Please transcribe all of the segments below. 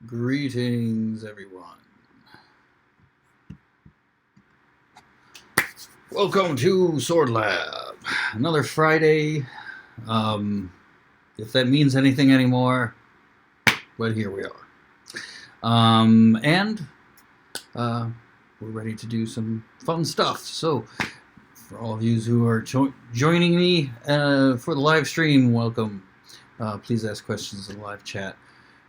Greetings, everyone. Welcome to Sword Lab. Another Friday. If that means anything anymore, but here we are. And we're ready to do some fun stuff. So, for all of you who are joining me for the live stream, welcome. Please ask questions in the live chat.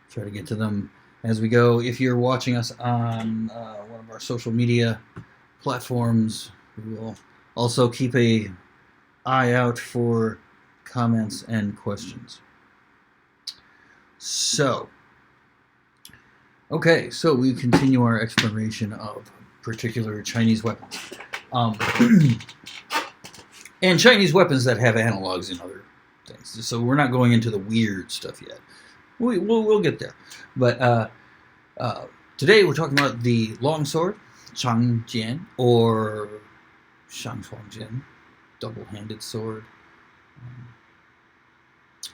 Try to get to them as we go. If you're watching us on one of our social media platforms, we will also keep an eye out for comments and questions. So, okay, so we continue our exploration of particular Chinese weapons. And Chinese weapons that have analogs in other things. So we're not going into the weird stuff yet. We'll get there. But today we're talking about the longsword, Changjian, or Shangchuanjian, double-handed sword.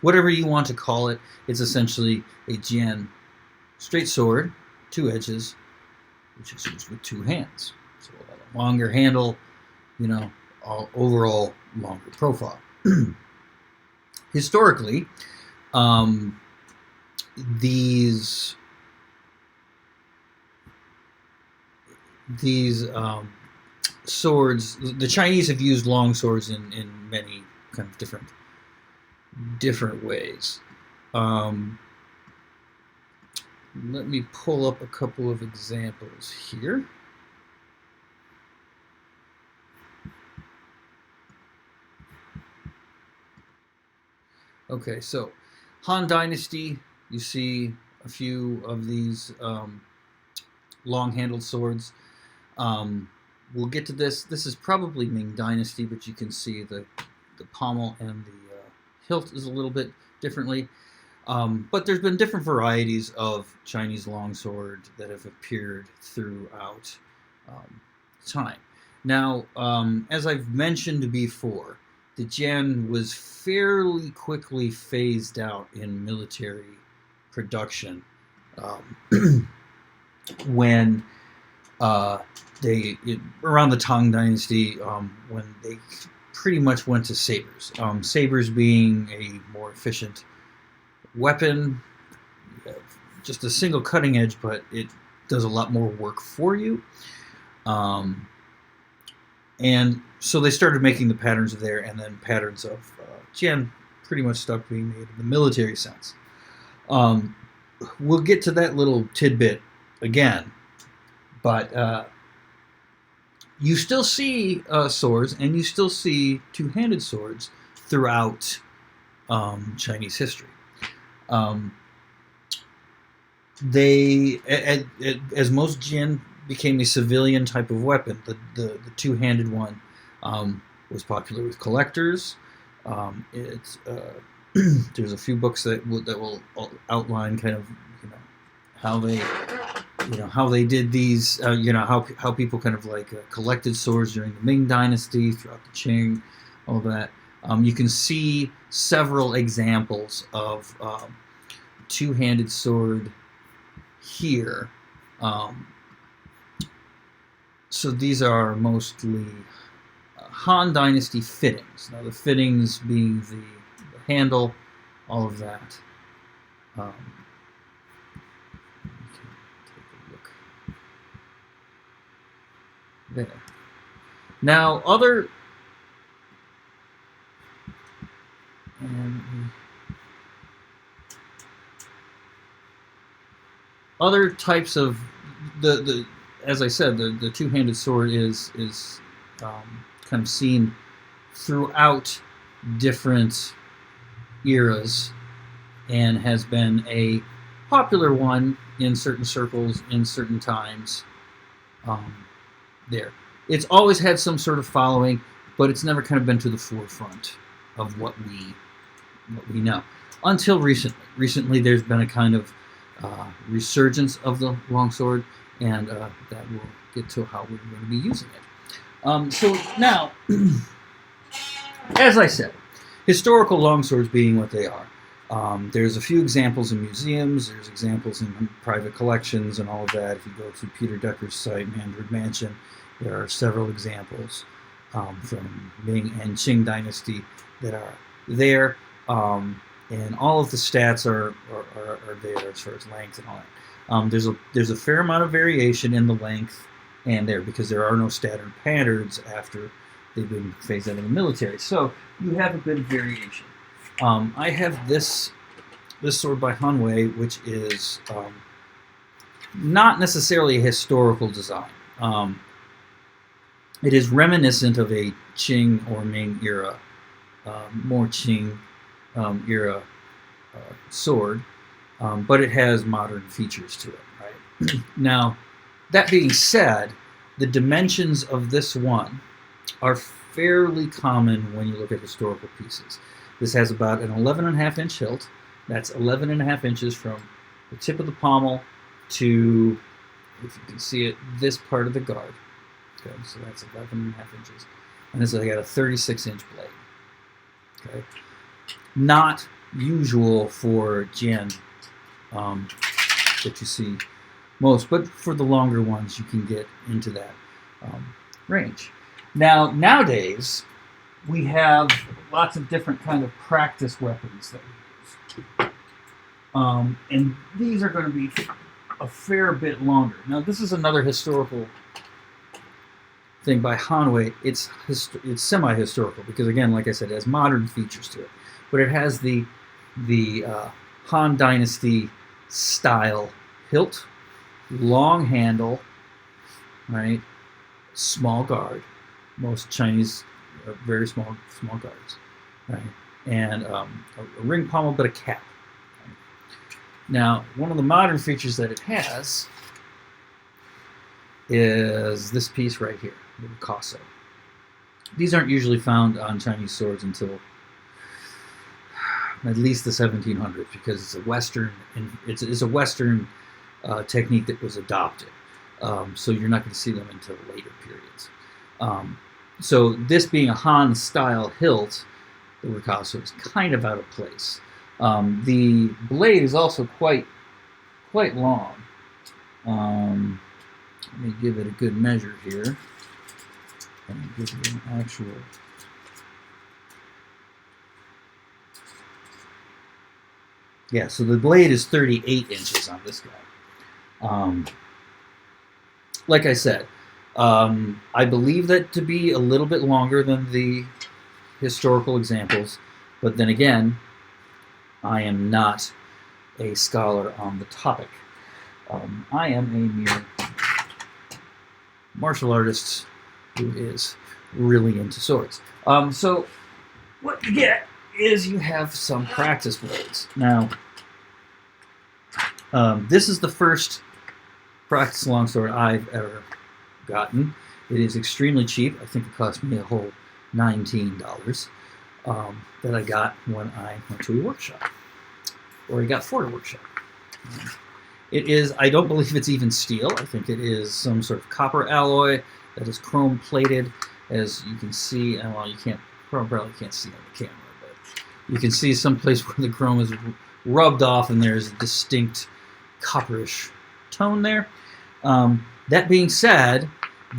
Whatever you want to call it, it's essentially a jian, straight sword, two edges, which is used with two hands. So a longer handle, overall longer profile. Historically, these swords, the Chinese have used long swords in many kind of different ways. Let me pull up a couple of examples here. Okay, so Han Dynasty, you see a few of these long-handled swords. We'll get to this. This is probably Ming Dynasty, but you can see the pommel and the hilt is a little bit differently. But there's been different varieties of Chinese longsword that have appeared throughout time. Now, as I've mentioned before, the jian was fairly quickly phased out in military production when around the Tang Dynasty, when they pretty much went to sabers. Sabers being a more efficient weapon, just a single cutting edge, but it does a lot more work for you. And so they started making the patterns there, and then patterns of jian pretty much stopped being made in the military sense. We'll get to that little tidbit again, but you still see swords, and you still see two-handed swords throughout Chinese history. As most jian became a civilian type of weapon, the two-handed one was popular with collectors. There's a few books that will outline kind of how they did these, how people kind of like collected swords during the Ming Dynasty, throughout the Qing, all that. You can see several examples of two-handed sword here. So these are mostly Han Dynasty fittings. Now the fittings being the handle, all of that. Okay, take a look there. Now other types of as I said, the two-handed sword is kind of seen throughout different eras and has been a popular one in certain circles in certain times. There, it's always had some sort of following, but it's never kind of been to the forefront of what we know until recently. Recently, there's been a kind of resurgence of the longsword, and that will get to how we're going to be using it. So now, as I said, historical longswords being what they are, There's a few examples in museums. There's examples in private collections and all of that. If you go to Peter Decker's site, Mandarin Mansion, there are several examples from Ming and Qing dynasty that are there. And all of the stats are there as far as length and all that. There's a fair amount of variation in the length and there because there are no standard patterns after they've been phased out of the military. So you have a bit of variation. I have this sword by Hanwei, which is not necessarily a historical design. It is reminiscent of a Qing or Ming era, more Qing era sword, but it has modern features to it. Right now, that being said, the dimensions of this one are fairly common when you look at historical pieces. This has about an 11.5-inch hilt. That's 11.5 inches from the tip of the pommel to, if you can see it, this part of the guard. Okay, so that's 11.5 inches. And this has got a 36-inch blade. Okay, not usual for Jian that you see most, but for the longer ones, you can get into that range. Now, nowadays, we have lots of different kind of practice weapons that we use. And these are going to be a fair bit longer. Now, this is another historical thing by Hanwei. It's semi-historical because, again, like I said, it has modern features to it. But it has the Han Dynasty style hilt, long handle, right? Small guard. Most Chinese are very small guards, right? And a ring pommel, but a cap. Right? Now, one of the modern features that it has is this piece right here, the Picasso. These aren't usually found on Chinese swords until at least the 1700s because it's a Western, and it's a Western technique that was adopted. So you're not going to see them until later periods. So this being a Han style hilt, the Picasso is kind of out of place. The blade is also quite long. Let me give it a good measure here. And give you an actual. Yeah, so the blade is 38 inches on this guy. Like I said, I believe that to be a little bit longer than the historical examples, but then again, I am not a scholar on the topic. I am a mere martial artist who is really into swords. So what you get is you have some practice blades. Now, this is the first practice longsword I've ever gotten. It is extremely cheap. I think it cost me a whole $19 that I got when I went to a workshop, or I got for a workshop. It is, I don't believe it's even steel. I think it is some sort of copper alloy that is chrome plated, as you can see. Well, you probably can't see on the camera, but you can see someplace where the chrome is rubbed off and there's a distinct copperish tone there. That being said,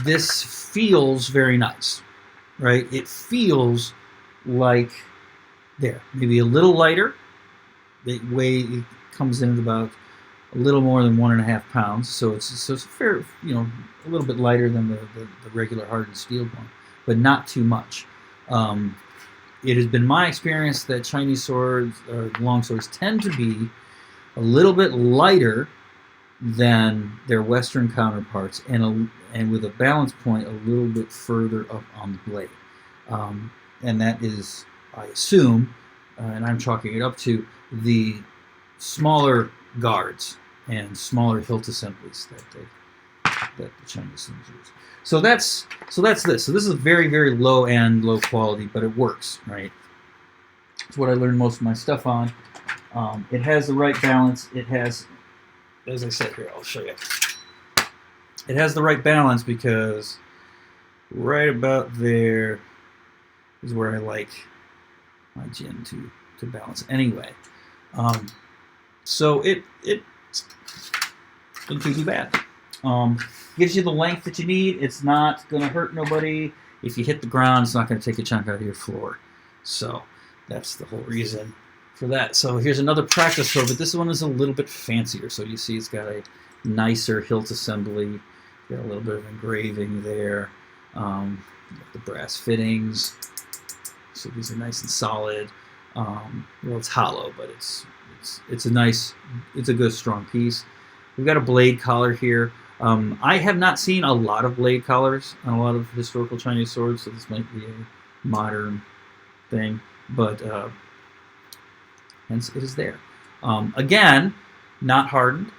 this feels very nice, right? It feels like maybe a little lighter. It comes in at about a little more than 1.5 pounds, so it's fair, a little bit lighter than the regular hardened steel one, but not too much. It has been my experience that Chinese swords, or long swords, tend to be a little bit lighter than their Western counterparts, and with a balance point a little bit further up on the blade. And that is, I assume, and I'm chalking it up to the smaller guards and smaller hilt assemblies that the Chinese things use. So that's this. So this is very, very low end, low quality, but it works, right? It's what I learned most of my stuff on. It has the right balance. It has, as I said here, I'll show you. It has the right balance because right about there is where I like my Jin to balance anyway. So it doesn't do too bad. Gives you the length that you need. It's not going to hurt nobody. If you hit the ground, it's not going to take a chunk out of your floor. So that's the whole reason for that. So here's another practice sword, but this one is a little bit fancier. So you see it's got a nicer hilt assembly. Got a little bit of engraving there. The brass fittings. So these are nice and solid. Well, it's hollow, but it's a nice, it's a good strong piece. We've got a blade collar here. I have not seen a lot of blade collars on a lot of historical Chinese swords, so this might be a modern thing, but hence it is there. Again, not hardened.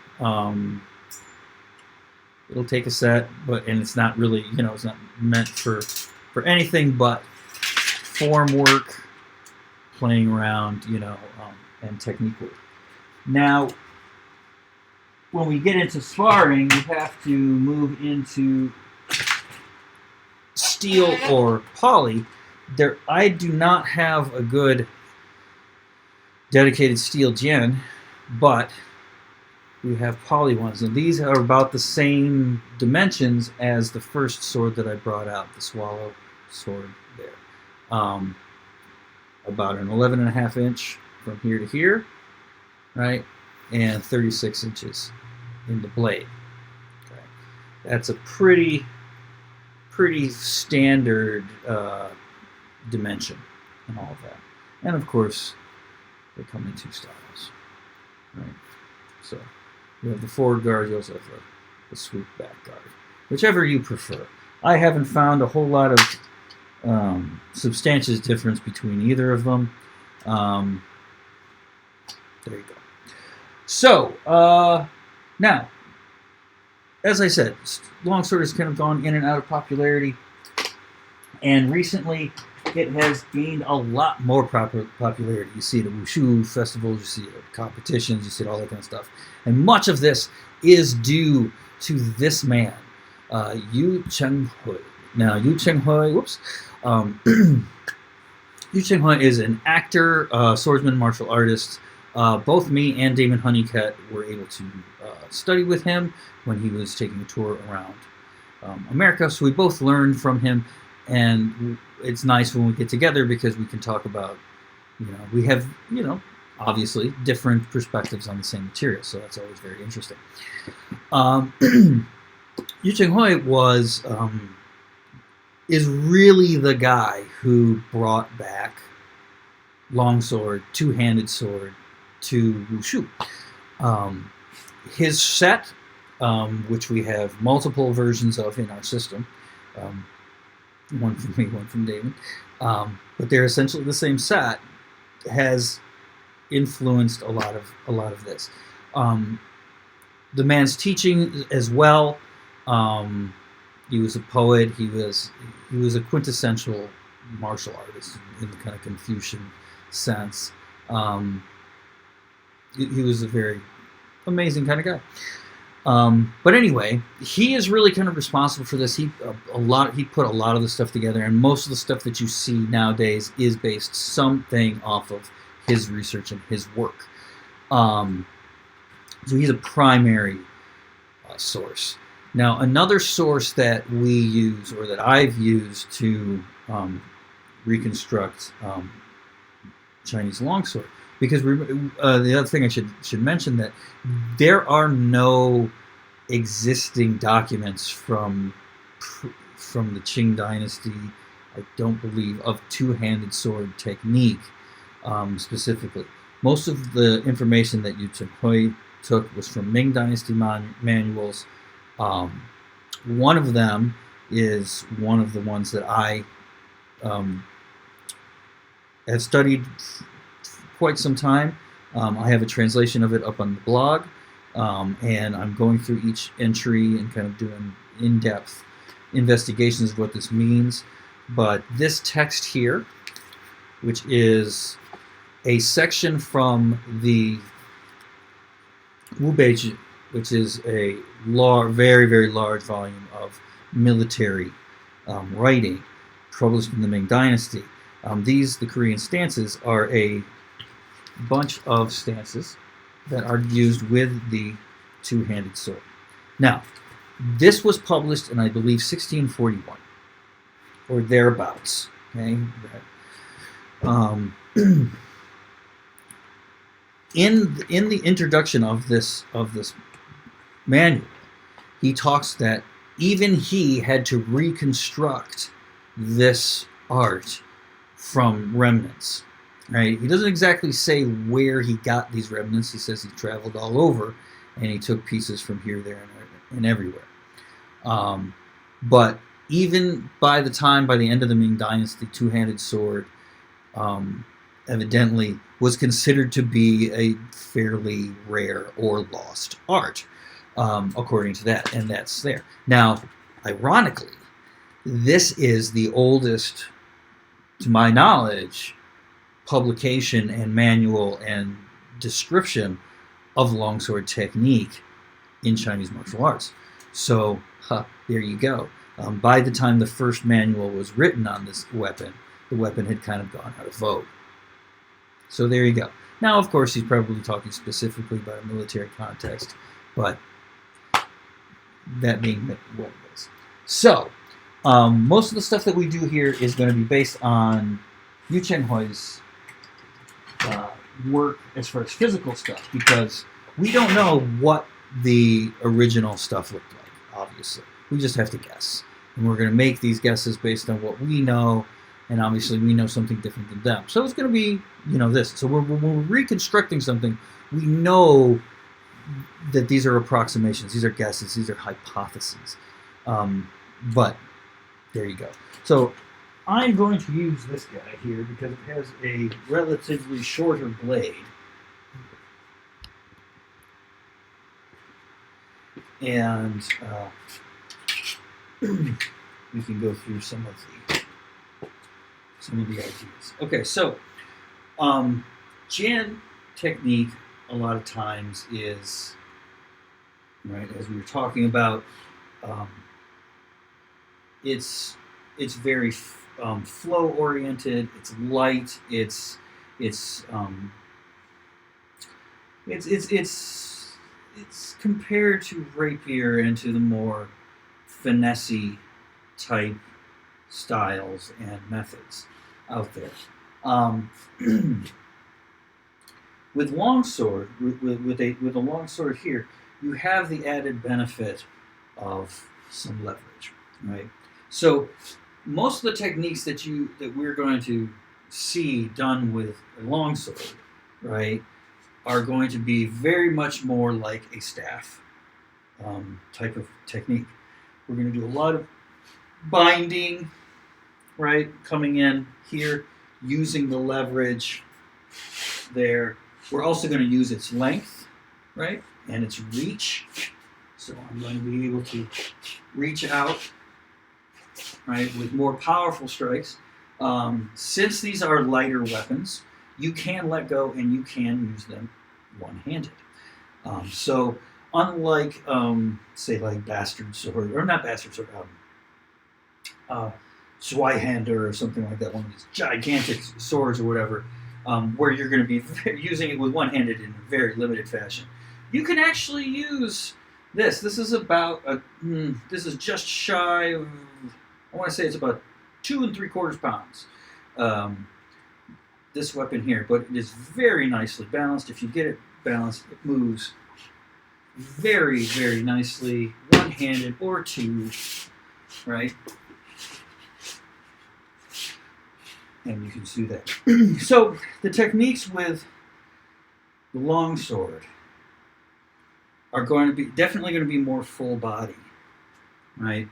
It'll take a set, and it's not really, it's not meant for anything but form work, playing around, and technique work. Now, when we get into sparring, you have to move into steel or poly. I do not have a good dedicated steel jian, but we have poly ones, and these are about the same dimensions as the first sword that I brought out, the Swallow sword there. About an 11.5 inch from here to here, right, and 36 inches in the blade. Okay. That's a pretty standard dimension and all of that. And of course, they come in two styles, right? So you have the forward guard, you also have the swoop back guard, whichever you prefer. I haven't found a whole lot of substantial difference between either of them. There you go. So, now, as I said, longsword has kind of gone in and out of popularity, and recently it has gained a lot more popularity. You see it at wushu festivals, you see it at competitions, you see it all that kind of stuff. And much of this is due to this man, Yu Chenghui. Now, Yu Chenghui, Yu Chenghui is an actor, swordsman, martial artist. Both me and Damon Honeycutt were able to study with him when he was taking a tour around America. So we both learned from him, and it's nice when we get together because we can talk about, we have, obviously different perspectives on the same material. So that's always very interesting. Yu Chenghui is really the guy who brought back longsword, two-handed sword, to wushu. His set, which we have multiple versions of in our system, one from me, one from David, but they're essentially the same set, has influenced a lot of this. The man's teaching as well. He was a poet. He was a quintessential martial artist in the kind of Confucian sense. He was a very amazing kind of guy. But anyway, he is really kind of responsible for this. He put a lot of the stuff together, and most of the stuff that you see nowadays is based something off of his research and his work. So he's a primary source. Now, another source that we use, or that I've used to reconstruct Chinese longsword, because the other thing I should mention, that there are no existing documents from the Qing dynasty, I don't believe, of two-handed sword technique specifically. Most of the information that Yu Chenghui took was from Ming dynasty manuals. One of them is one of the ones that I have studied quite some time. I have a translation of it up on the blog, and I'm going through each entry and kind of doing in-depth investigations of what this means. But this text here, which is a section from the Wu Beiji, which is a very, very large volume of military writing published in the Ming Dynasty. The Korean stances are a bunch of stances that are used with the two-handed sword. Now, this was published in, I believe, 1641 or thereabouts. Okay. In the introduction of this manual, he talks that even he had to reconstruct this art from remnants. Right? He doesn't exactly say where he got these remnants. He says he traveled all over and he took pieces from here, there, and everywhere. But even by the end of the Ming Dynasty, two-handed sword evidently was considered to be a fairly rare or lost art, according to that, and that's there. Now, ironically, this is the oldest, to my knowledge, publication and manual and description of longsword technique in Chinese martial arts. So, there you go. By the time the first manual was written on this weapon, the weapon had kind of gone out of vogue. So there you go. Now, of course, he's probably talking specifically about a military context, but that being what it is. So, most of the stuff that we do here is going to be based on Yu Chenghui's work as far as physical stuff, because we don't know what the original stuff looked like, obviously. We just have to guess. And we're going to make these guesses based on what we know, and obviously we know something different than them. So it's going to be, this. So when we're reconstructing something, we know that these are approximations, these are guesses, these are hypotheses. But there you go. So I'm going to use this guy here because it has a relatively shorter blade. And we can go through some of the ideas. Okay, so Jian technique a lot of times is, right, as we were talking about, it's very flow oriented. It's light. It's compared to rapier and to the more finesse-y type styles and methods out there. With longsword, with a longsword here, you have the added benefit of some leverage, right? So most of the techniques that we're going to see done with a longsword, right, are going to be very much more like a staff type of technique. We're going to do a lot of binding, right, coming in here, using the leverage there. We're also going to use its length, right, and its reach. So I'm going to be able to reach out, right, with more powerful strikes. Since these are lighter weapons, you can let go and you can use them one-handed. So unlike, say, like Bastard Sword, or not Bastard Sword, Zweihander or something like that, one of these gigantic swords or whatever, where you're going to be using it with one-handed in a very limited fashion. You can actually use this. This is about this is just shy of, I want to say it's about 2 3/4 pounds. This weapon here, but it is very nicely balanced. If you get it balanced, it moves very, very nicely, one-handed or two, right? And you can see that. So the techniques with the longsword are going to be definitely going to be more full body, right?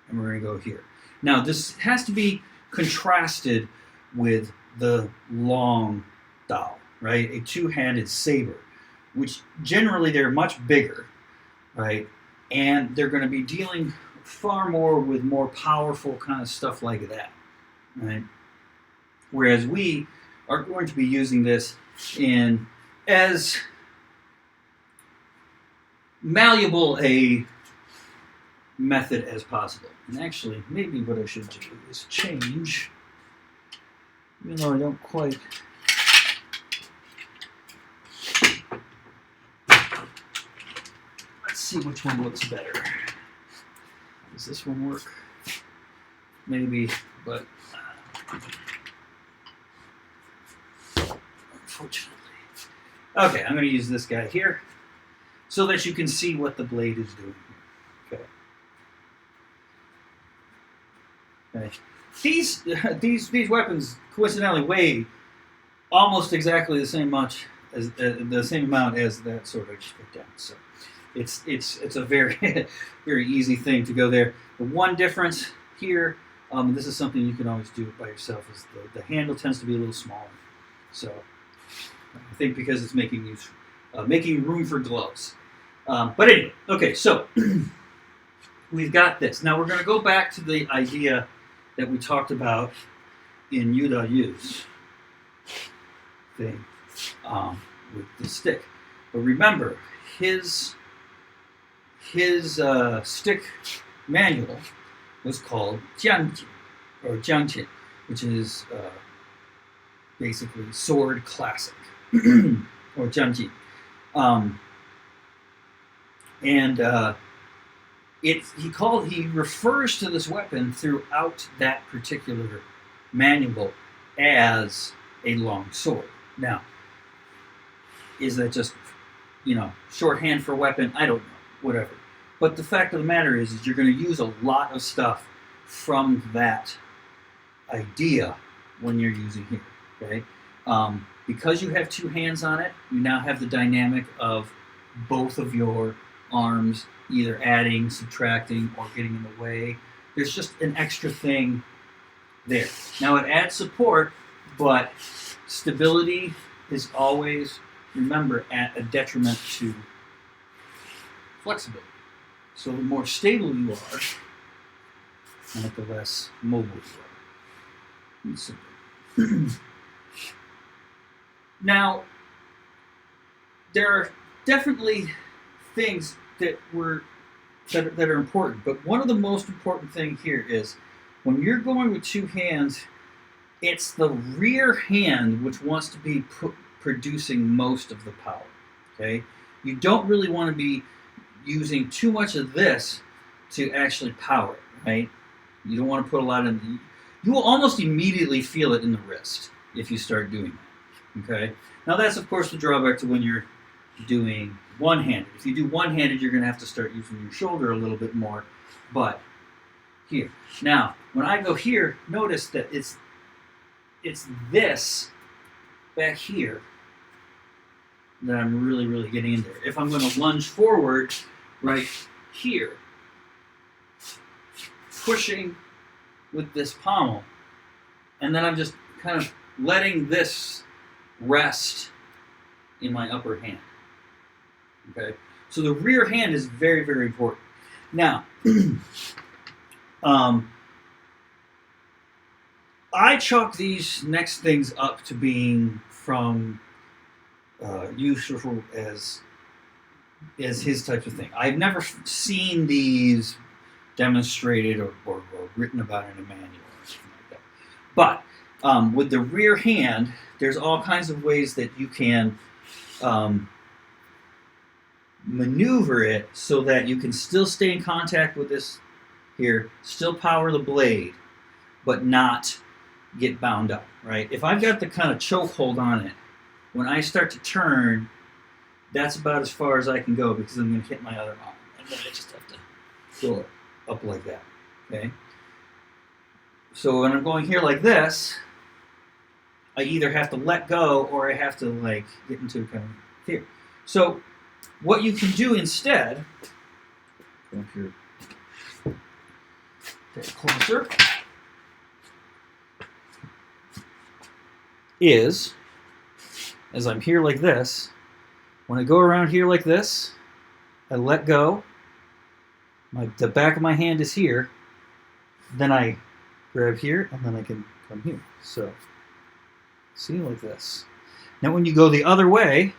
And we're going to go here. Now this has to be contrasted with the long dao, right? A two-handed saber, which generally they're much bigger, right? And they're going to be dealing far more with more powerful kind of stuff like that, right? Whereas we are going to be using this in as malleable a method as possible. And actually, maybe what I should do is change, even though I don't quite see which one looks better. Does this one work? Maybe, but unfortunately. Okay, I'm going to use this guy here so that you can see what the blade is doing here. Okay. These weapons coincidentally weigh almost exactly the same amount as that sword I just put down. So it's a very very easy thing to go there. The one difference here, this is something you can always do by yourself, is the handle tends to be a little smaller. So I think because it's making room for gloves. But anyway, okay, so we've got this. Now we're going to go back to the idea that we talked about in Yuda Yu's thing with the stick. But remember, his stick manual was called Jianjin, or Jianjin, which is basically sword classic, or Jianjin. He refers to this weapon throughout that particular manual as a long sword. Now, is that just, shorthand for weapon? I don't know, whatever. But the fact of the matter is you're going to use a lot of stuff from that idea when you're using here, okay? Because you have two hands on it, you now have the dynamic of both of your arms either adding, subtracting, or getting in the way. There's just an extra thing there. Now it adds support, but stability is always, remember, at a detriment to flexibility. So the more stable you are, and the less mobile you are. Now, there are definitely things that are important, but one of the most important things here is when you're going with two hands, it's the rear hand which wants to be producing most of the power. Okay, you don't really want to be using too much of this to actually power it, right? You don't want to put a lot in. You will almost immediately feel it in the wrist if you start doing that. Okay, now that's of course the drawback to when you're doing one-handed. If you do one-handed, you're going to have to start using your shoulder a little bit more. But here, now when I go here, notice that it's this back here that I'm really getting in there. If I'm going to lunge forward right here, pushing with this pommel, and then I'm just kind of letting this rest in my upper hand. Okay, so the rear hand is very, very important. Now, I chalk these next things up to being from useful as his types of thing. I've never seen these demonstrated or written about in a manual or something like that. But with the rear hand, there's all kinds of ways that you can maneuver it so that you can still stay in contact with this here, still power the blade, but not get bound up, right? If I've got the kind of choke hold on it, when I start to turn, that's about as far as I can go because I'm going to hit my other arm. And then I just have to go up like that, okay? So when I'm going here like this, I either have to let go or I have to like get into kind of here. So what you can do instead, go up here, get closer, is, as I'm here like this, when I go around here like this, I let go, the back of my hand is here, then I grab here, and then I can come here. So, see, like this. Now when you go the other way,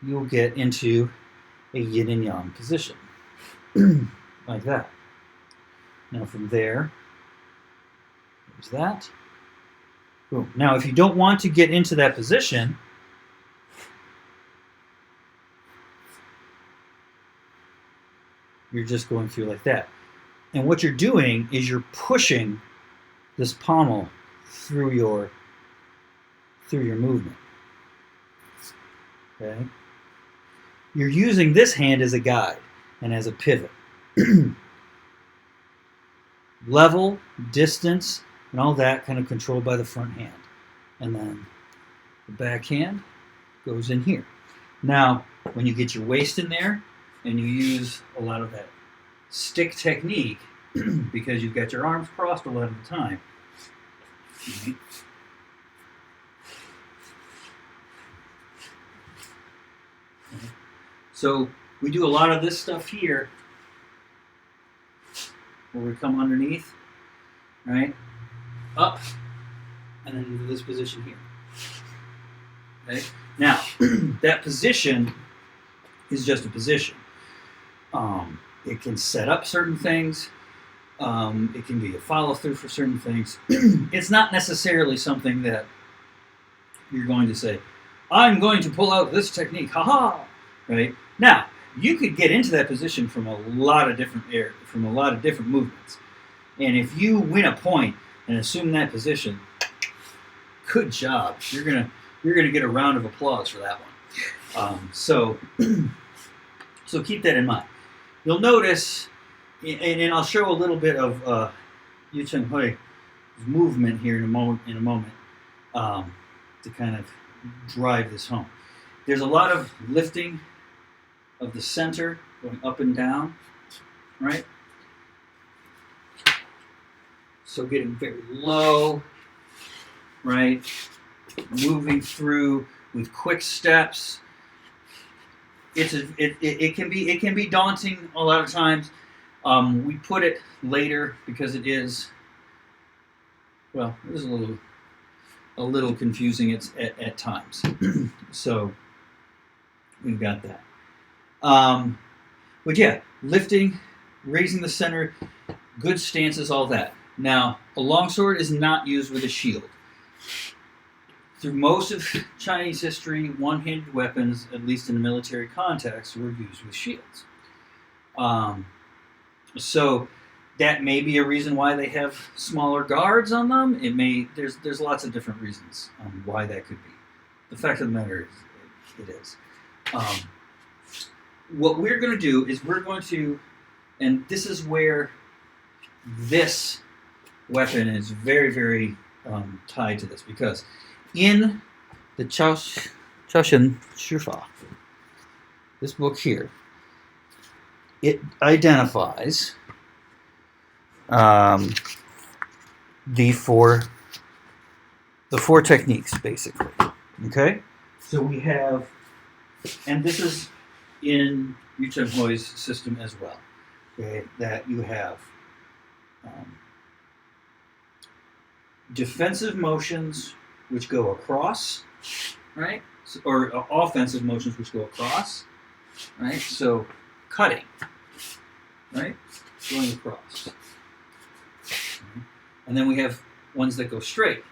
you'll get into a yin and yang position, like that. Now from there, there's that. Boom. Now if you don't want to get into that position, you're just going through like that. And what you're doing is you're pushing this pommel through your movement. Okay? You're using this hand as a guide and as a pivot. Level, distance, and all that kind of controlled by the front hand. And then the back hand goes in here. Now, when you get your waist in there and you use a lot of that stick technique, because you've got your arms crossed a lot of the time, right? So we do a lot of this stuff here where we come underneath, right? Up, and then into this position here. Okay? Now, that position is just a position. It can set up certain things. It can be a follow-through for certain things. It's not necessarily something that you're going to say, I'm going to pull out this technique, haha, right? Now, you could get into that position from a lot of different movements. And if you win a point and assume that position, good job. You're gonna get a round of applause for that one. So keep that in mind. You'll notice, and I'll show a little bit of Yu Cheng Hui's movement here in a moment, to kind of drive this home. There's a lot of lifting of the center, going up and down, right? So getting very low, right? Moving through with quick steps. It can be daunting a lot of times. We put it later because it is a little confusing at times. So we've got that. But yeah, lifting, raising the center, good stances, all that. Now, a longsword is not used with a shield. Through most of Chinese history, one-handed weapons, at least in the military context, were used with shields. So that may be a reason why they have smaller guards on them. There's lots of different reasons why that could be. The fact of the matter is, it is. What we're going to do is and this is where this weapon is very, very tied to this, because in the Chaoshen Shifa, this book here, it identifies the four techniques, basically. Okay? So we have, and this is in Yu Cheng Hui's system as well, okay, that you have defensive motions which go across, right? Or offensive motions which go across, right? So cutting, right? Going across. And then we have ones that go straight,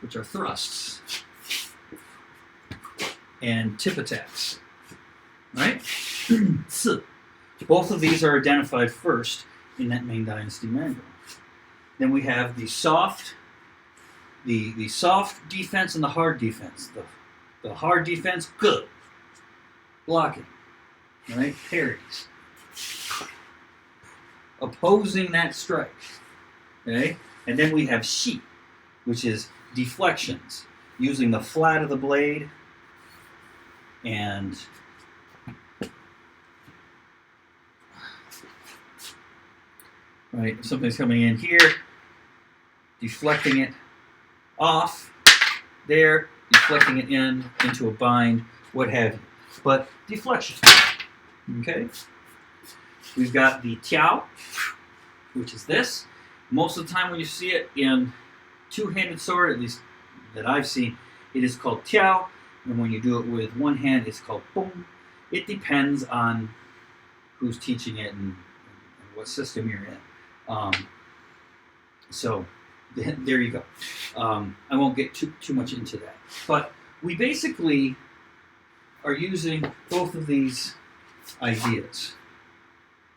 which are thrusts and tip attacks, right? Both of these are identified first in that Ming Dynasty manual. Then we have the soft defense and the hard defense. The hard defense, good. Blocking, right? Parries. Opposing that strike, okay? And then we have shi, which is deflections, using the flat of the blade and right, if something's coming in here, deflecting it off there, deflecting it into a bind, what have you. But deflection, okay? We've got the tiao, which is this. Most of the time when you see it in two-handed sword, at least that I've seen, it is called tiao. And when you do it with one hand, it's called bong. It depends on who's teaching it and what system you're in. So there you go. I won't get too much into that. But we basically are using both of these ideas.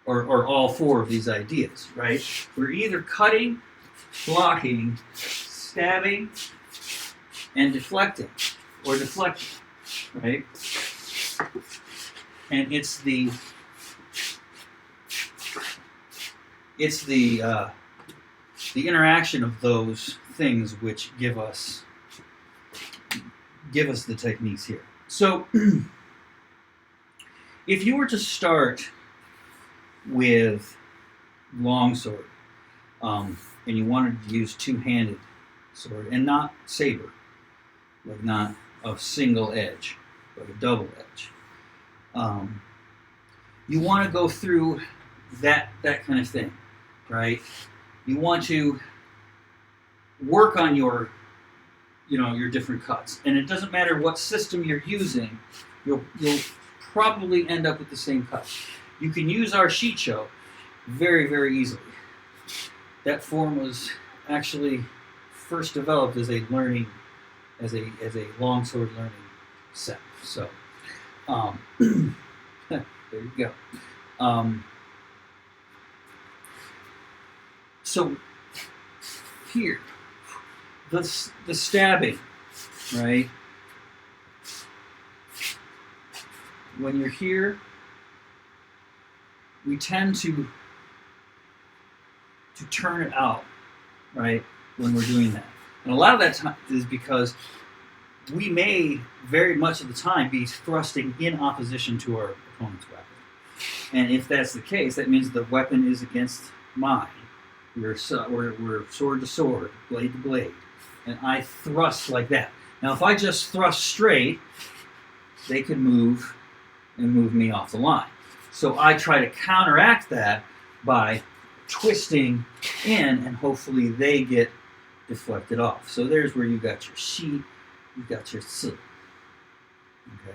or all four of these ideas, right? We're either cutting, blocking, stabbing, and deflecting, or deflecting, right? And it's the interaction of those things which give us the techniques here. So if you were to start with longsword, and you wanted to use two-handed sword and not saber, like not a single edge, but a double edge, you want to go through that kind of thing, right? You want to work on your different cuts, and it doesn't matter what system you're using, you'll probably end up with the same cut. You can use our sheet show very, very easily. That form was actually first developed as a longsword learning set. So there you go. So here, the stabbing, right? When you're here, we tend to turn it out, right, when we're doing that. And a lot of that time is because we may very much of the time be thrusting in opposition to our opponent's weapon. And if that's the case, that means the weapon is against mine. We're sword to sword, blade to blade. And I thrust like that. Now, if I just thrust straight, they could move and move me off the line. So I try to counteract that by twisting in, and hopefully they get deflected off. So there's where you got your shi, you got your si. Okay.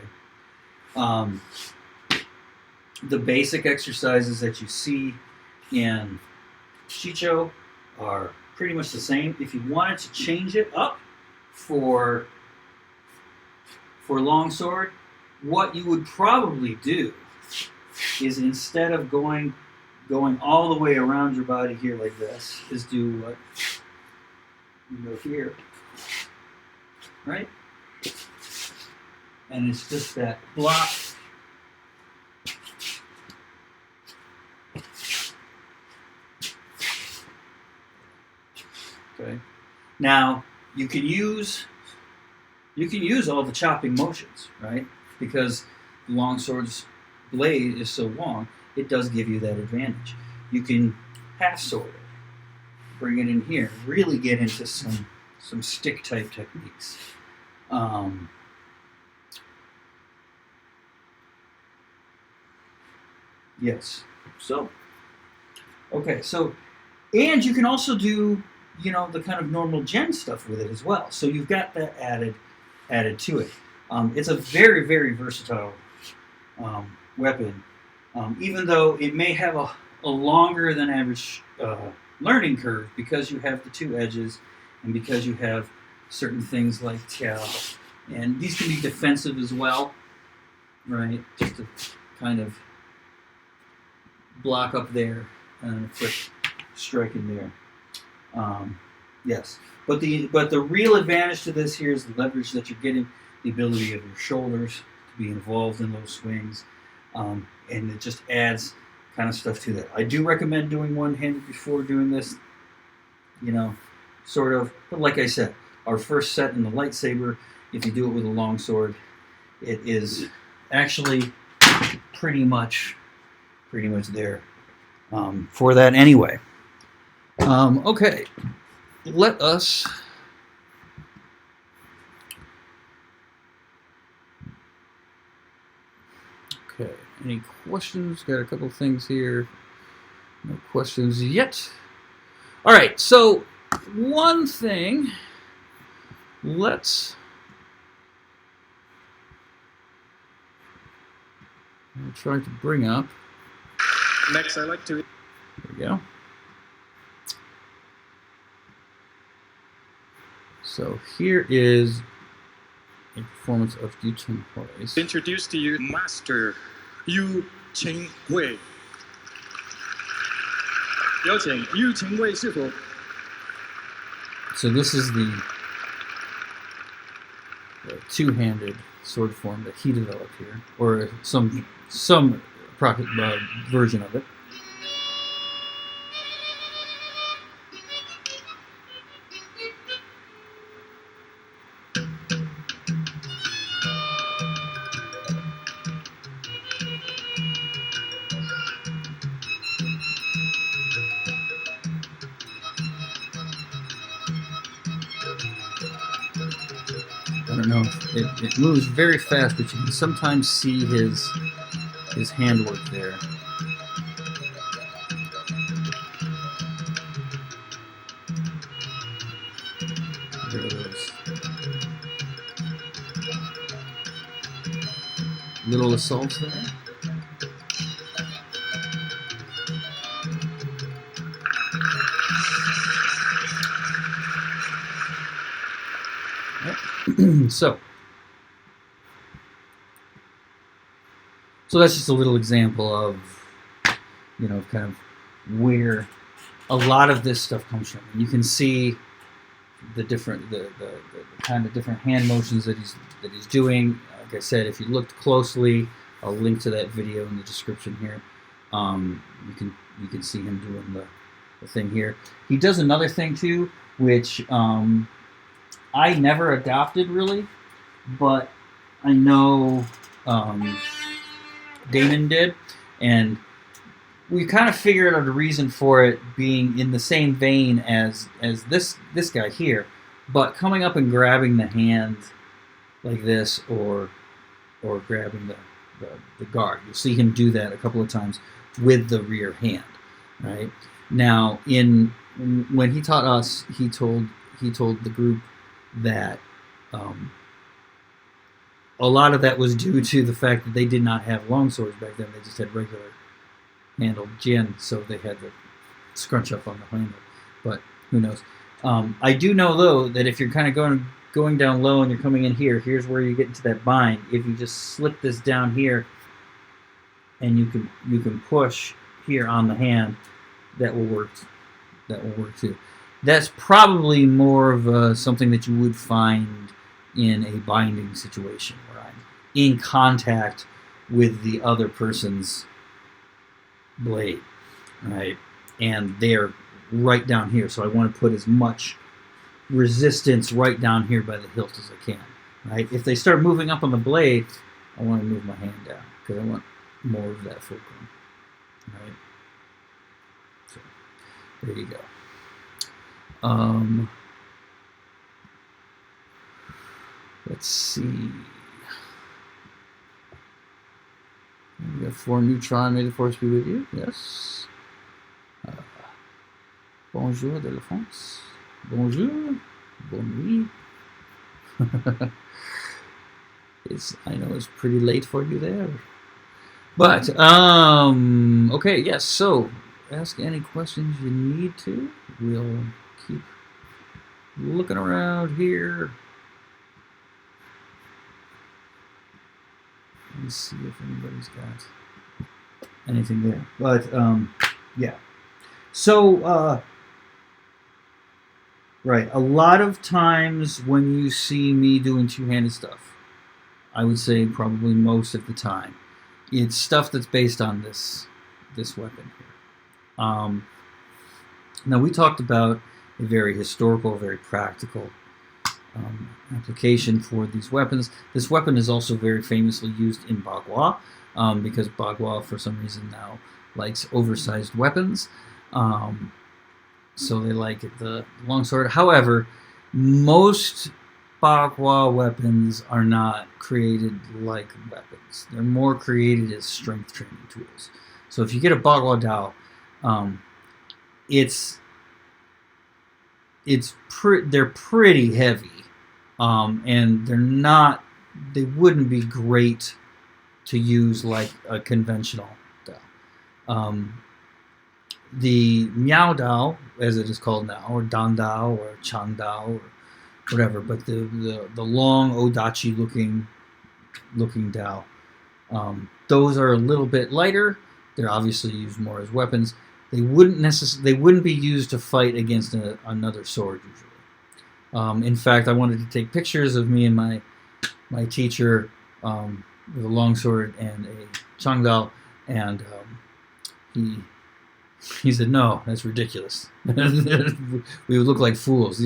The basic exercises that you see in Shicho are pretty much the same. If you wanted to change it up for longsword, what you would probably do is, instead of going all the way around your body here like this, is do what? You go here, right? And it's just that block. Okay. Now you can use all the chopping motions, right? Because the longsword's blade is so long, it does give you that advantage. You can half sword it, bring it in here, really get into some stick type techniques. Yes. So, okay. So, and you can also do, the kind of normal gen stuff with it as well. So you've got that added to it. It's a very, very versatile weapon, even though it may have a longer than average learning curve, because you have the two edges and because you have certain things like tiao, and these can be defensive as well, right? Just to kind of block up there and a quick strike in there. Yes, but the real advantage to this here is the leverage that you're getting, the ability of your shoulders to be involved in those swings, and it just adds kind of stuff to that. I do recommend doing one-handed before doing this, sort of. But like I said, our first set in the lightsaber, if you do it with a longsword, it is actually pretty much there for that anyway. Okay, let us okay, any questions? Got a couple things here. No questions yet. All right, so one thing, let's try to bring up. Next, I like to. There we go. So here is a performance of Yu Chen Hui's. Introduce to you Master Yu Chen Hui. 有请玉琴卫师傅。 So this is the two-handed sword form that he developed here, or some version of it. I don't know. It moves very fast, but you can sometimes see his handwork there. There it is. Little assaults there. Yep. So that's just a little example of, you know, kind of where a lot of this stuff comes from. And you can see the different, the kind of different hand motions that he's doing. Like I said, if you looked closely, I'll link to that video in the description here. You can see him doing the thing here. He does another thing too, which I never adopted really, but I know Damon did, and we kind of figured out a reason for it being in the same vein as this guy here, but coming up and grabbing the hand like this, or grabbing the guard. You'll see him do that a couple of times with the rear hand. Right now, when he taught us, he told the group that a lot of that was due to the fact that they did not have long swords back then. They just had regular handled jin, so they had to scrunch up on the handle. But who knows? I do know though that if you're kind of going down low and you're coming in here, here's where you get into that bind. If you just slip this down here, and you can push here on the hand, that will work. That will work too. That's probably more of something that you would find in a binding situation, where I'm in contact with the other person's blade, right? And they're right down here, so I want to put as much resistance right down here by the hilt as I can, right? If they start moving up on the blade, I want to move my hand down because I want more of that fulcrum, right? So there you go. Let's see. We got 4 neutron. May the force be with you. Yes. Bonjour de la France. Bonjour. Bonne nuit. I know it's pretty late for you there. But, okay, yes, so ask any questions you need to. We'll keep looking around here. Let's see if anybody's got anything there. But, yeah. So, right, a lot of times when you see me doing two-handed stuff, I would say probably most of the time, it's stuff that's based on this weapon here. Now, we talked about a very historical, very practical application for these weapons. This weapon is also very famously used in Bagua, because Bagua, for some reason now, likes oversized weapons. So they like the longsword. However, most Bagua weapons are not created like weapons. They're more created as strength training tools. So if you get a Bagua Dao, they're pretty heavy, and they wouldn't be great to use like a conventional Dao. The Miao Dao, as it is called now, or Dan Dao, or Chang Dao, or whatever, but the long Odachi looking Dao, those are a little bit lighter. They're obviously used more as weapons. they wouldn't be used to fight against another sword usually. In fact, I wanted to take pictures of me and my teacher with a longsword and a changdal, and he said, "No, that's ridiculous. We would look like fools."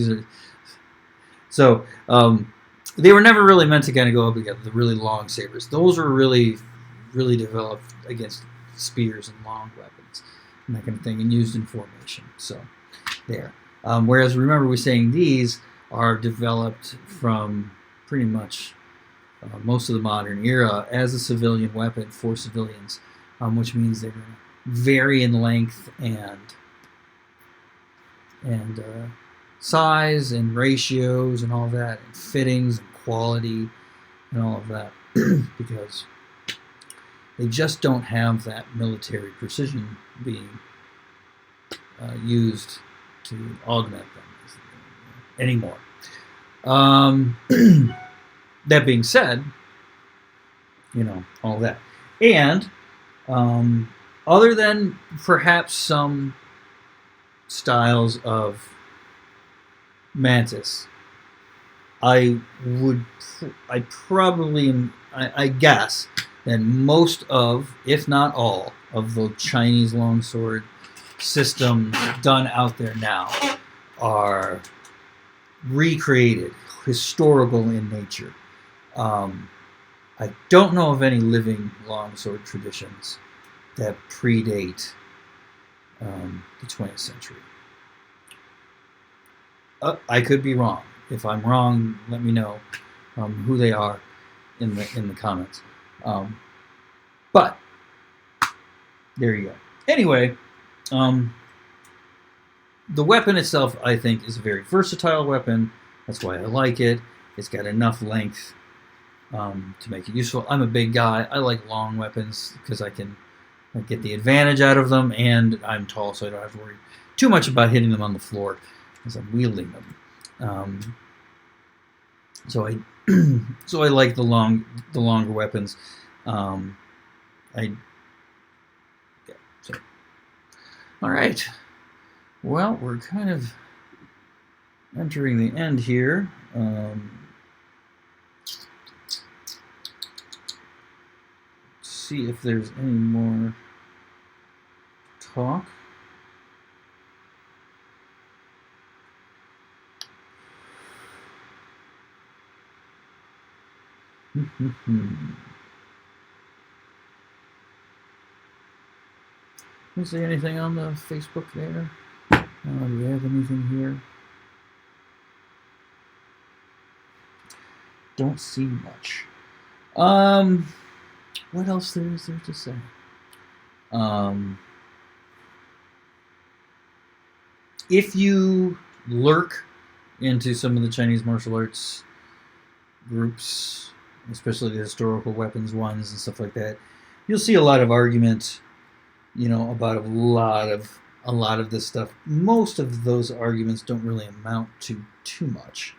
So they were never really meant to kind of go up together. The really long sabers, those were really developed against spears and long weapons and that kind of thing, and used in formation. So there. Whereas remember, we're saying these are developed from pretty much most of the modern era as a civilian weapon for civilians, which means they're going to vary in length and size and ratios and all that, and fittings and quality and all of that, because they just don't have that military precision being used to augment them anymore. That being said, all that. And other than perhaps some styles of mantis, I guess that most of, if not all, of the Chinese longsword systems done out there now are recreated, historical in nature. I don't know of any living longsword traditions that predate the 20th century. I could be wrong. If I'm wrong, let me know who they are in the comments. But there you go. Anyway, the weapon itself, I think, is a very versatile weapon. That's why I like it. It's got enough length to make it useful. I'm a big guy. I like long weapons because I can get the advantage out of them, and I'm tall, so I don't have to worry too much about hitting them on the floor as I'm wielding them. So I like the longer weapons. All right. Well, we're kind of entering the end here. See if there's any more talk. You see anything on the Facebook there? Do we have anything here? Don't see much. What else is there to say? If you lurk into some of the Chinese martial arts groups, especially the historical weapons ones and stuff like that, you'll see a lot of argument, about a lot of this stuff. Most of those arguments don't really amount to too much.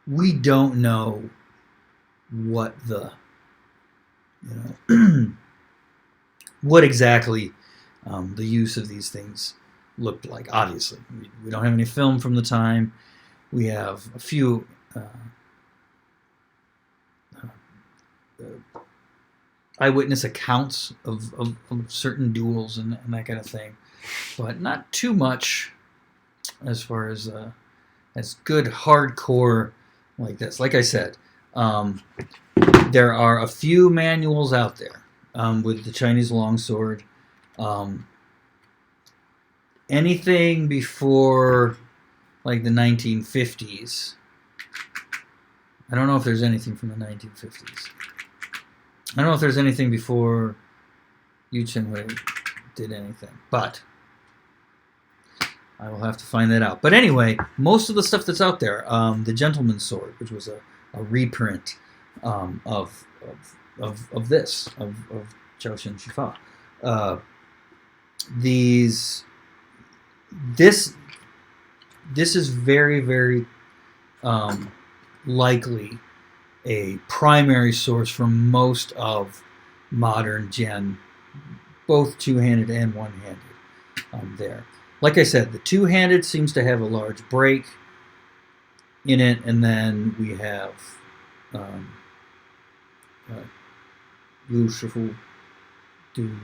We don't know what the, what exactly the use of these things looked like. Obviously, we don't have any film from the time. We have a few eyewitness accounts of certain duels and that kind of thing, but not too much as far as good hardcore like this. Like I said, there are a few manuals out there with the Chinese longsword. Anything before like the 1950s. I don't know if there's anything from the 1950s. I don't know if there's anything before Yu Chenwei did anything, but I will have to find that out. But anyway, most of the stuff that's out there, the Gentleman's Sword, which was a reprint of this, of Zhao Xin Shifa. This is very, very likely a primary source for most of modern gen, both two-handed and one-handed there. Like I said, the two-handed seems to have a large break in it, and then we have Lu Shifu do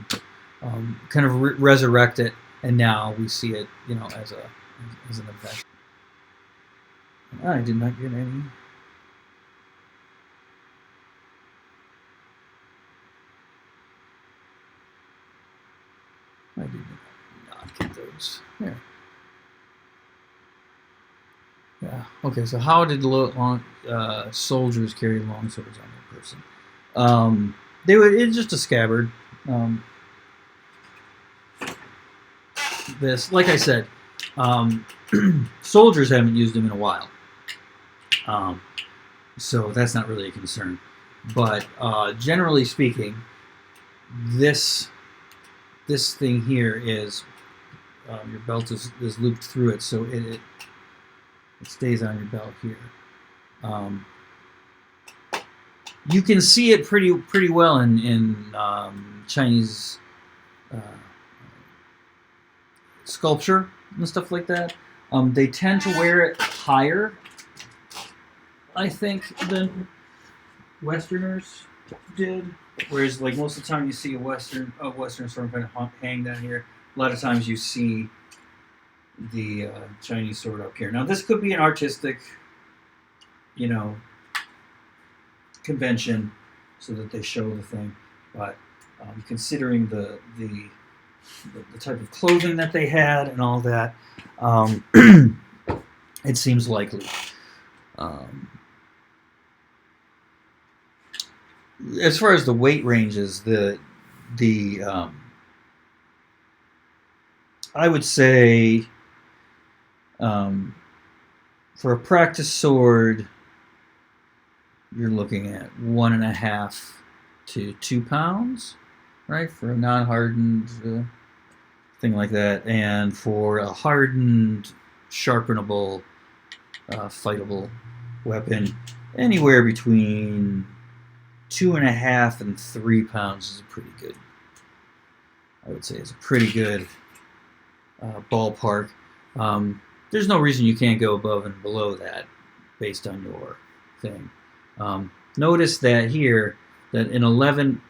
kind of resurrect it, and now we see it, as an event. I did not get any. I did not get those. There. Yeah. Okay. So how did soldiers carry long swords on their person? It's just a scabbard. This, like I said, soldiers haven't used them in a while, so that's not really a concern. But generally speaking, this thing here is your belt is looped through it, so it stays on your belt here. You can see it pretty well in Chinese sculpture and stuff like that. They tend to wear it higher, I think, than Westerners did. Whereas, like, most of the time you see a Western sword kind of hang down here. A lot of times you see the Chinese sword up here. Now, this could be an artistic, convention, so that they show the thing. But considering the type of clothing that they had and all that, it seems likely. As far as the weight ranges, I would say for a practice sword, you're looking at 1.5 to 2 pounds, right, for a non-hardened thing like that, and for a hardened, sharpenable, fightable weapon, anywhere between 2.5 and 3 pounds is pretty good. I would say it's a pretty good ballpark. There's no reason you can't go above and below that based on your thing. Notice that here, that an 11.5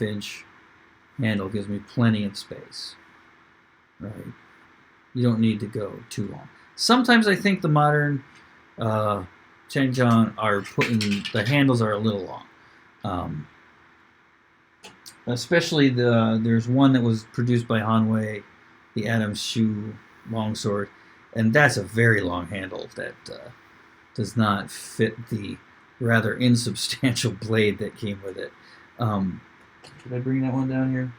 inch handle gives me plenty of space. Right? You don't need to go too long. Sometimes I think the modern Changjiang are the handles are a little long. Especially there's one that was produced by Hanwei, the Adams Shoe longsword, and that's a very long handle that does not fit the rather insubstantial blade that came with it. Did I bring that one down here?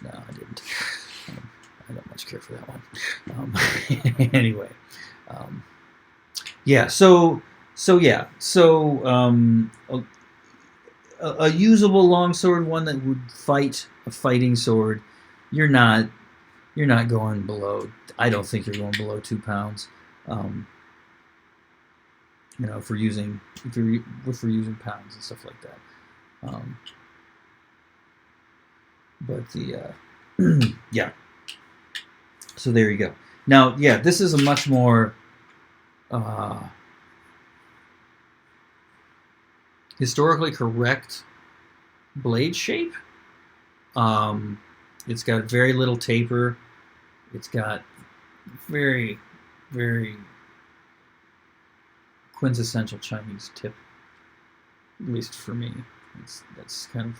No, I didn't. I don't much care for that one. Anyway, yeah. So a usable longsword, one that would fight a fighting sword, you're not going below. I don't think you're going below 2 pounds. If we're using pounds and stuff like that. But yeah. So there you go. Now, yeah, this is a much more historically correct blade shape. It's got very little taper. It's got very, very quintessential Chinese tip, at least for me. That's kind of,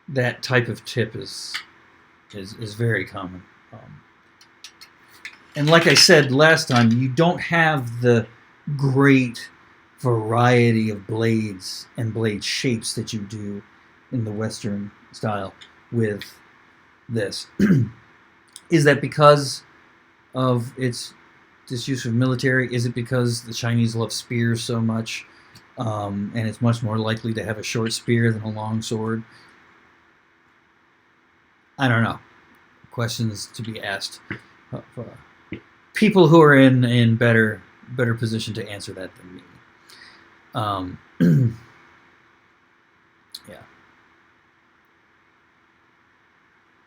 that type of tip is very common. And like I said last time, you don't have the great variety of blades and blade shapes that you do in the Western style with this. Is that because of its disuse of military? Is it because the Chinese love spears so much, and it's much more likely to have a short spear than a long sword? I don't know. Questions to be asked. People who are in better position to answer that than me.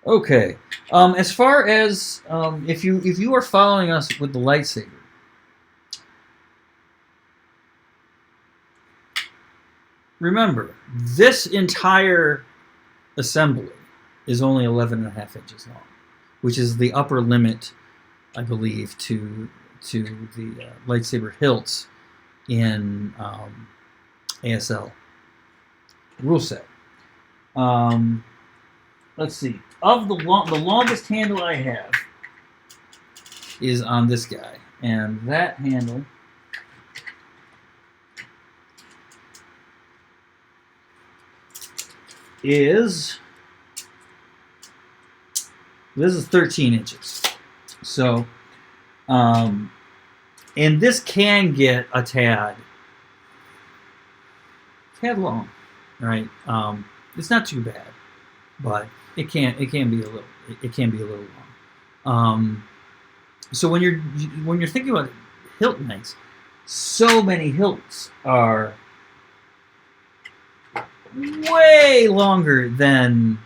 Okay. As far as if you are following us with the lightsaber, remember this entire assembly is only 11.5 inches long, which is the upper limit, I believe, to the lightsaber hilts in ASL rule set. Let's see. Of the longest handle I have is on this guy, and that handle is 13 inches. So, and this can get a tad long, right? It's not too bad, but it can be a little long. So when you're thinking about hilt lengths, so many hilts are way longer than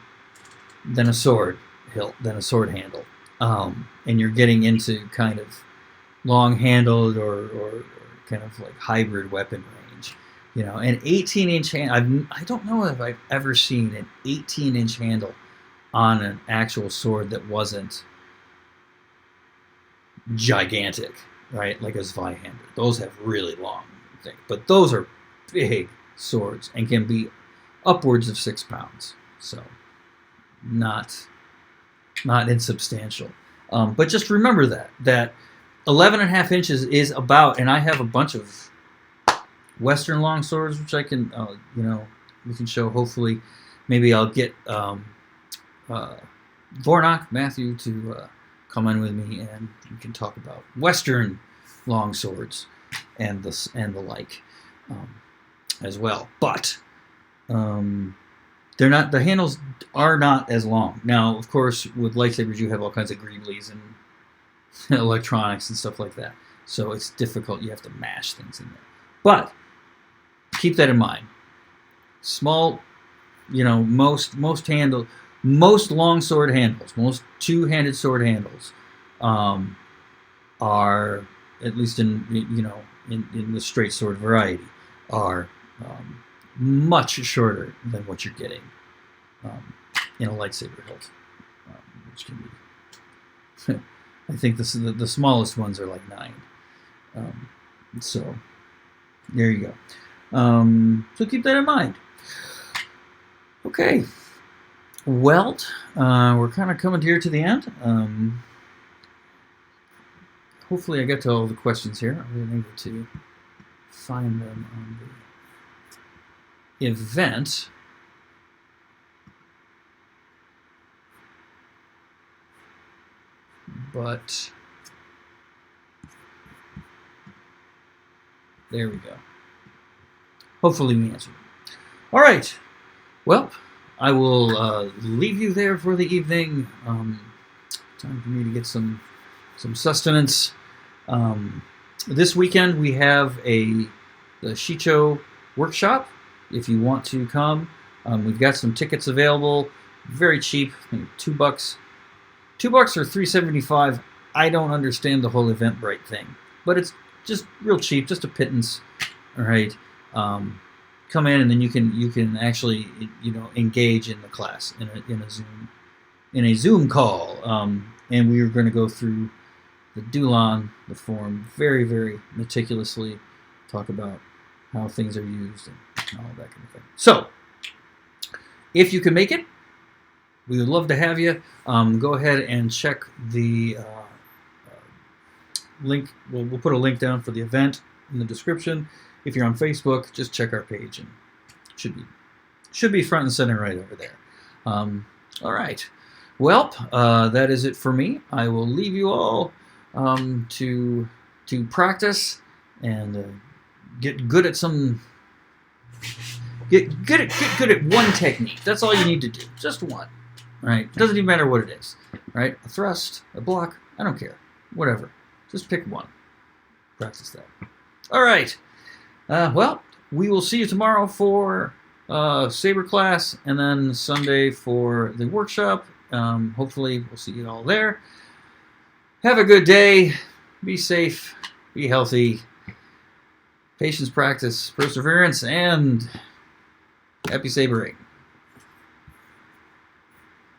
a sword hilt, than a sword handle, and you're getting into kind of long-handled or kind of like hybrid weapon range. You know, an 18-inch hand. I don't know if I've ever seen an 18-inch handle on an actual sword that wasn't gigantic, right? Like a Zweihander. Those have really long things, but those are big swords and can be upwards of 6 pounds. So, not insubstantial. But just remember that 11.5 inches is about, and I have a bunch of Western long swords, which I can, we can show. Hopefully, maybe I'll get Vornock, Matthew, to come in with me, and we can talk about Western long swords and the like as well. But they're not. The handles are not as long. Now, of course, with lightsabers, you have all kinds of greeblies and electronics and stuff like that. So it's difficult. You have to mash things in there. But keep that in mind. Small, most long sword handles, most two-handed sword handles, are, at least in the straight sword variety, are much shorter than what you're getting in a lightsaber hilt, which can be. I think the smallest ones are like 9. So there you go. So keep that in mind. Okay. Well, we're kind of coming here to the end. Hopefully I got to all the questions here. I've been able to find them on the event. But there we go. Hopefully we answered. All right. Well, I will leave you there for the evening. Time for me to get some sustenance. This weekend we have the Shicho workshop. If you want to come, we've got some tickets available. Very cheap, I think $2. $2 or $3.75. I don't understand the whole Eventbrite thing, but it's just real cheap, just a pittance. All right. Come in, and then you can actually engage in the class in a Zoom call, and we are going to go through the Dulon, the form, very, very meticulously, talk about how things are used and all that kind of thing. So, if you can make it, we would love to have you. Go ahead and check the link. We'll put a link down for the event in the description. If you're on Facebook, just check our page, and it should be front and center right over there. All right. Well, that is it for me. I will leave you all to practice and get good at good at one technique. That's all you need to do. Just one. Right? It doesn't even matter what it is. Right? A thrust, a block, I don't care. Whatever. Just pick one. Practice that. All right. Well, we will see you tomorrow for Saber class, and then Sunday for the workshop, Hopefully, we'll see you all there. Have a good day. Be safe. Be healthy. Patience, practice, perseverance, and happy sabering.